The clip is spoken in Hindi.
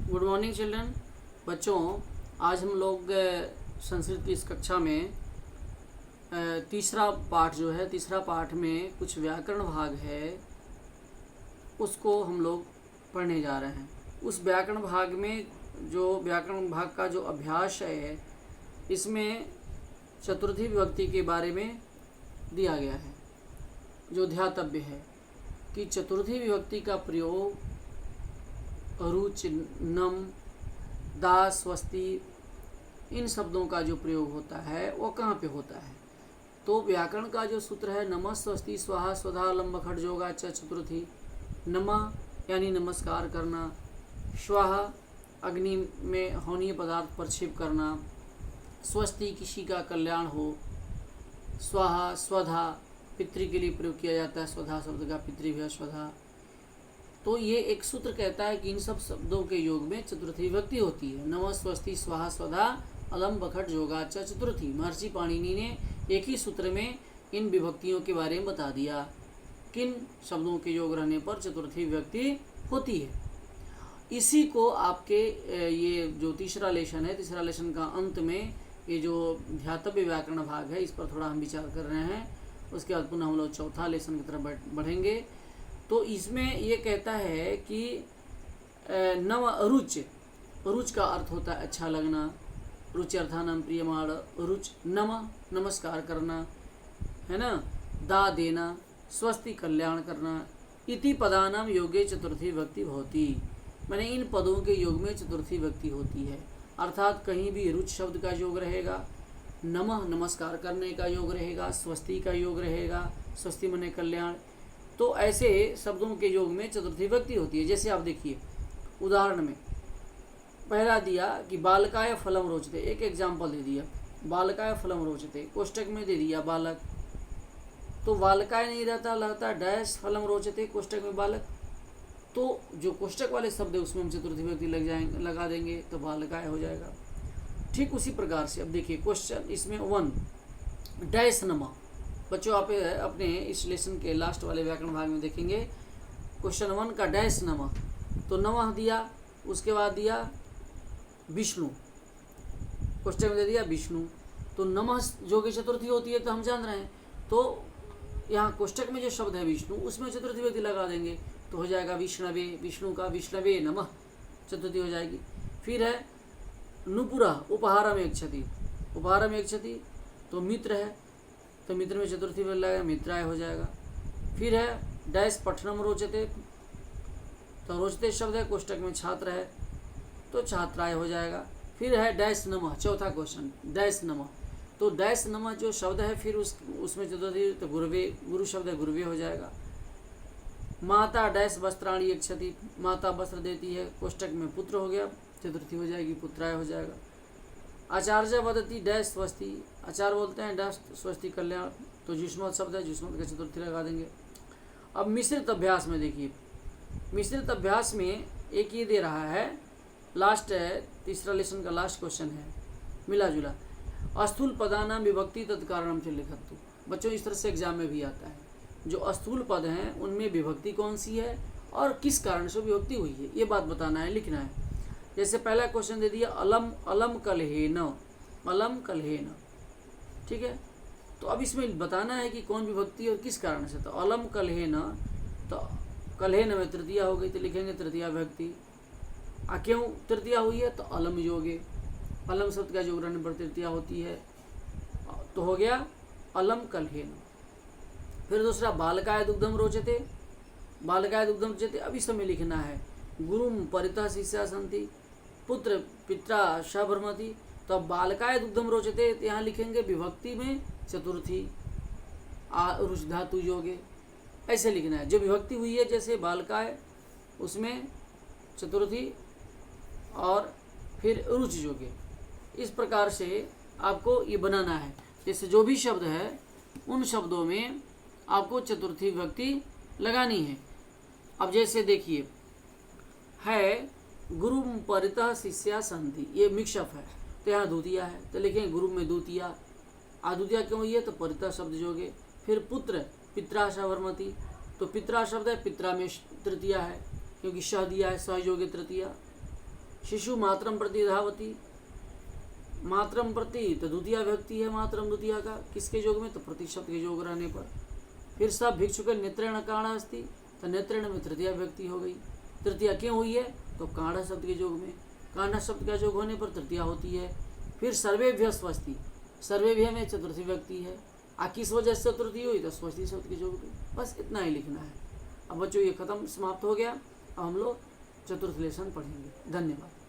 Good morning children. बच्चों, आज हम लोग संस्कृत की इस कक्षा में तीसरा पाठ में कुछ व्याकरण भाग है, उसको हम लोग पढ़ने जा रहे हैं। उस व्याकरण भाग में जो व्याकरण भाग का जो अभ्यास है, इसमें चतुर्थी विभक्ति के बारे में दिया गया है। जो ध्यातव्य है कि चतुर्थी विभक्ति का प्रयोग रुच, नम, दा, स्वस्ति, इन शब्दों का जो प्रयोग होता है वो कहाँ पे होता है। तो व्याकरण का जो सूत्र है, नमः स्वस्ति स्वाहा स्वधा लंब खट जोगा च चतुर्थी। नमः यानी नमस्कार करना, स्वाहा अग्नि में हवनीय पदार्थ पर छिप करना, स्वस्ति किसी का कल्याण हो, स्वाहा स्वधा पितृ के लिए प्रयोग किया जाता है, स्वधा शब्द का पितृ भी है स्वधा। तो ये एक सूत्र कहता है कि इन सब शब्दों के योग में चतुर्थी विभक्ति होती है। नमः स्वस्ति स्वाहा स्वधा अलम बखट जोगा च चतुर्थी। महर्षि पाणिनि ने एक ही सूत्र में इन विभक्तियों के बारे में बता दिया, किन शब्दों के योग रहने पर चतुर्थी विभक्ति होती है। इसी को आपके ये जो तीसरा लेसन है, तीसरा लेसन का अंत में ये जो ध्यातव्य व्याकरण भाग है, इस पर थोड़ा हम विचार कर रहे हैं। उसके बाद पुनः हम लोग चौथा लेसन की तरफ बढ़ेंगे। तो इसमें ये कहता है कि नव रुच, रुच का अर्थ होता है अच्छा लगना, रुच्यर्थानाम प्रियमाण रुच, नम नमस्कार करना, है ना, दा देना, स्वस्ति कल्याण करना, इति पदानाम योगे चतुर्थी विभक्ति होती। मैंने इन पदों के योग में चतुर्थी विभक्ति होती है। अर्थात कहीं भी रुच शब्द का योग रहेगा, नमः नमस्कार करने का योग रहेगा, स्वस्ति का योग रहेगा, स्वस्ति मने कल्याण। तो ऐसे शब्दों के योग में चतुर्थी विभक्ति होती है। जैसे आप देखिए उदाहरण में पहला दिया कि बालकाय फलम रोचते, एक एग्जाम्पल दे दिया, बालकाय फलम रोचते, कोष्टक में दे दिया बालक, तो बालकाय नहीं रहता, लगता डैश फलम रोचते, कोष्टक में बालक। तो जो कोष्टक वाले शब्द है उसमें हम चतुर्थी विभक्ति लगा देंगे तो बालकाय हो जाएगा। ठीक उसी प्रकार से अब देखिए क्वेश्चन इसमें 1 डैश नमा। बच्चों आप अपने इस लेसन के लास्ट वाले व्याकरण भाग में देखेंगे क्वेश्चन 1 का डैश नमः, तो नमः दिया, उसके बाद दिया विष्णु, क्वेश्चन में दे दिया विष्णु। तो नमः जो कि चतुर्थी होती है तो हम जान रहे हैं, तो यहाँ कोष्टक में जो शब्द है विष्णु, उसमें चतुर्थी विभक्ति लगा देंगे तो हो जाएगा विष्णवे, विष्णु का विष्णवे नमः, चतुर्थी हो जाएगी। फिर है नुपुरा उपहारम एक क्षति, उपहारम एक क्षति, तो मित्र है तो मित्र में चतुर्थी विभक्ति लगेगा, मित्राय हो जाएगा। फिर है डैश पठनम रोचते, तो रोचते शब्द है, कोष्टक में छात्र है तो छात्राय हो जाएगा। फिर है डैश नमः, चौथा क्वेश्चन डैश नमः, तो डैश नमः जो शब्द है फिर उसमें चतुर्थी, तो गुरुवे, गुरु शब्द है गुरुवे हो जाएगा। माता डैश वस्त्राणी एक क्षति, माता वस्त्र देती है, कोष्टक में पुत्र हो गया, चतुर्थी हो जाएगी, पुत्राय हो जाएगा। आचार्य वदती डैश स्वस्ति, आचार्य बोलते हैं डैश स्वस्ति कल्याण, तो जुष्मत शब्द है, जुष्मत का चतुर्थी लगा देंगे। अब मिश्रित अभ्यास में देखिए, मिश्रित अभ्यास में एक ये दे रहा है, लास्ट है, तीसरा लेसन का लास्ट क्वेश्चन है, मिला जुला, अस्थूल पदानाम विभक्ति तत्कारणम से लिखतु। बच्चों इस तरह से एग्जाम में भी आता है, जो अस्थूल पद हैं उनमें विभक्ति कौन सी है और किस कारण से विभक्ति हुई है, ये बात बताना है, लिखना है। जैसे पहला क्वेश्चन दे दिया अलम, अलम कलहेन, अलम कलहेन, ठीक है। तो अब इसमें बताना है कि कौन विभक्ति और किस कारण से। तो अलम कलहेन, तो कलहेन में तृतीया हो गई तो लिखेंगे तृतीया विभक्ति। क्यों तृतीया हुई है, तो अलम योगे, अलम शब्द का योग रहने पर तृतीया होती है, तो हो गया अलम कलहेन। फिर दूसरा बालकाय दुग्धम रोचते, बालकाय दुग्धम रोचते, अब इस समय लिखना है गुरुम परितः शिष्या संति, पुत्र पित्रा शभ्रमति, तो अब बालकाय दुग्धम रोचते, तो यहाँ लिखेंगे विभक्ति में चतुर्थी रुच धातु योगे, ऐसे लिखना है। जो विभक्ति हुई है जैसे बालकाय, उसमें चतुर्थी और फिर रुच योगे, इस प्रकार से आपको ये बनाना है। जैसे जो भी शब्द है उन शब्दों में आपको चतुर्थी विभक्ति लगानी है। अब जैसे देखिए है गुरु परितः शिष्या संति, ये मिक्सअप है, तो यहाँ द्वितीया है तो लिखेंगे गुरु में द्वितीया, द्वितीया क्यों हुई है, तो परितः शब्द जोगे। फिर पुत्र पित्रा शवर्मति, तो पित्रा शब्द है, पित्रा में तृतीया है क्योंकि श दिया है, सहयोगी तृतीया। शिशु मातरम प्रति धावती, मातरम प्रति तो द्वितीय व्यक्ति है मातरम द्वितीय का, किसके योग में, तो प्रति शब्द के योग रहने पर। फिर सब भिक्षुक नेत्रेण काण अस्ति, तो नेत्रेण में तृतीय व्यक्ति हो गई। तृतीया क्यों हुई है, तो काढ़ा शब्द के योग में, काढ़ा शब्द का योग होने पर तृतीया होती है। फिर सर्वेभ्य स्वस्ति, सर्वेभ्य में चतुर्थी व्यक्ति है। किस वजह से चतुर्थी हुई, तो स्वस्ति शब्द के योग में। बस इतना ही लिखना है। अब बच्चों ये खत्म समाप्त हो गया। अब हम लोग चतुर्थ लेसन पढ़ेंगे। धन्यवाद।